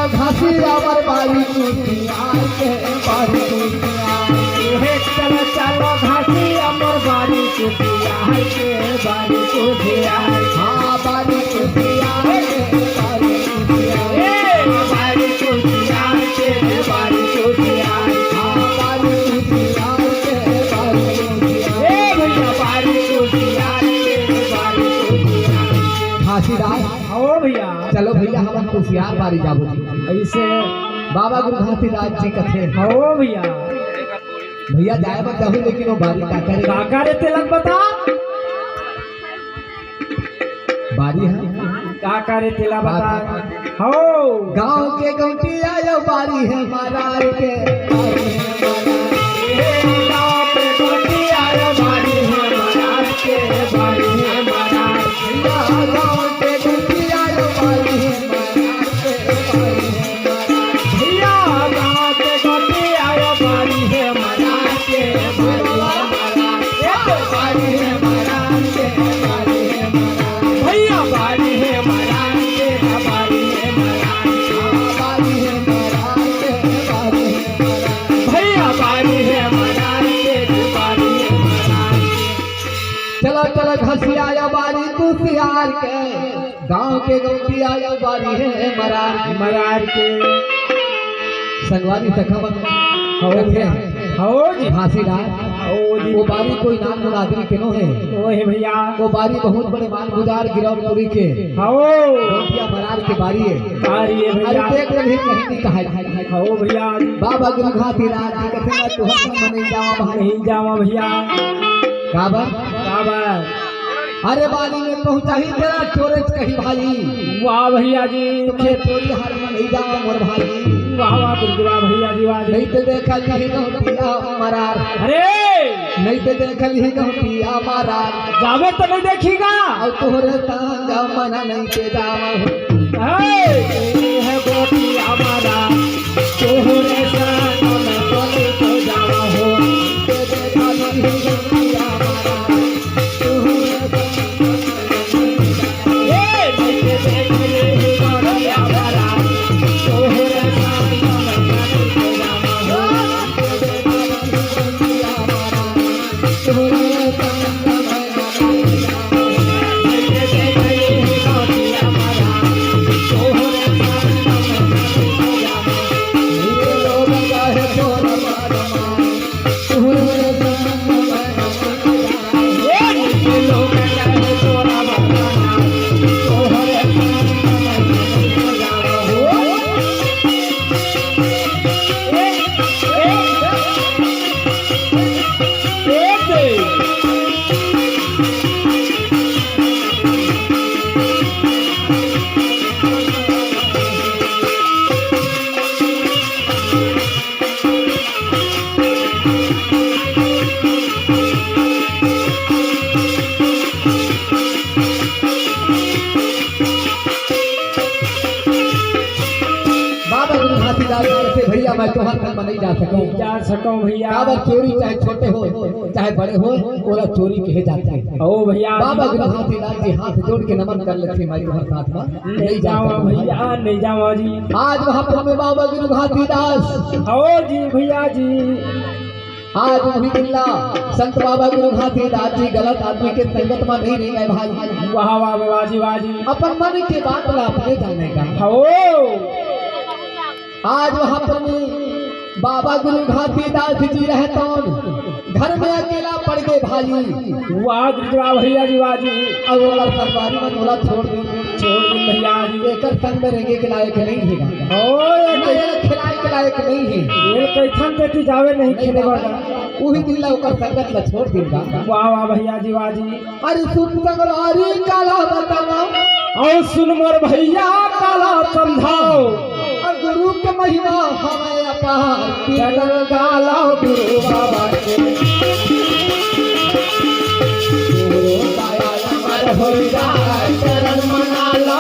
घासी अमर बारी कुटिया के बारी कुटिया चलो चलो घाटी अमर बारी कुटिया के बारी कुटिया हाँ बारी कुटिया के बारी कुटिया बारी कुटिया के बारी कुटिया हाँ बारी कुटिया के बारी कुटिया भैया बारी कुटिया के बारी कुटिया घासीदास ओ भैया चलो भैया हम कुशियार बारी जाबो ऐसे बाबा गुरु घासीदास जी कथे हो भैया भैया जाए बता हूँ लेकिन वो बारी का करे काका रे तिलक बता बारी है काका रे तिला बता हो गांव के गौटिया यो बारी है महाराज के बारी है गाँव पे गोटी आयो बारी है महाराज के बारी है महाराज भैया गांव के गौटिया यो बारी है महाराज के बारी है भैया गाँव पे गोटी आयो बारी है महाराज के बारी है महाराज बारी है महाराज के बारी है महाराज भैया बारी है महाराज के बारी है महाराज बारी है महाराज के बारी है महाराज भैया बारी है महाराज के बारी है महाराज चलो चलो घसिया या बारी कुशियार के गांव के गौटिया या बारी है महाराज महाराज के संगवारी सखमन हो रखे हो जी घासीदास हो जी वो बारी कोई नाम मुरादरी के नो है ओहे भैया वो बारी बहुत बड़े मान गुजार गिरौदपुरी के हो गौटिया महाराज के बारी है बारी है अरे भैया देख रही कहीं नहीं कहा हो भैया बाबा गुरु घासीदास जी कथे ना तू हम नहीं जावा भाई नहीं जावा भैया काबर काबर अरे बारी में पहुंचा ही तेरा चोरे कही भाई वाह भैया जी तुम्हें चोरी हार में नहीं जावा मोर भाई वाह वाह गुरुदेवा भैया जी वाह जी नहीं तो देखा ही गौटिया महाराज अरे नहीं तो देखल ही गौटिया महाराज जावे तो नहीं देखिएगा और तोहरे तांगा मना नहीं के जावा है गोटी हमारा तोहरे साथ में बोले तो जावा हो भैया मैं तोहर घर में नहीं जा सकूं जा सको भैया काबर चोरी चाहे छोटे हो चाहे बड़े हो ओरा चोरी कहे जाते हैं ओ भैया बाबा गुरु घासीदास जी हाथ जोड़ के नमन कर लेते मैं तोहर साथ में नहीं जावा भैया नहीं जावा जी आज वहां पर में बाबा गुरु घासीदास हो जी भैया जी आज मोहिदिल्ला संत बाबा गुरु घासीदास जी गलत आदमी के संगत में नहीं रह गए भाई वाह वाह बाबा जी वाह जी अपन मन की बात ला अपने जाने का हो आज वहां पर में बाबा गुरु घासीदास जी रहते घर में अकेला पड़ गए भाई वाह गुरुदेवा भैया जी वाह जी और वो सरकारी में बोला छोड़ दी भैया जी एकर संग में रहेंगे के लायक नहीं है ओ ये खिलाए के लायक नहीं है ये कैथन देती जावे नहीं खेले वाला वही दिन ला ओकर संगत ला छोड़ देगा वाह वाह भैया जी वाह जी अरे सुन संगवारी काला बताओ और सुन मोर भैया काला समझाओ और गुरु के महिमा हमें अपार चलन गाला गुरु बाबा के गुरु दया अमर हो जाए चरण मना लो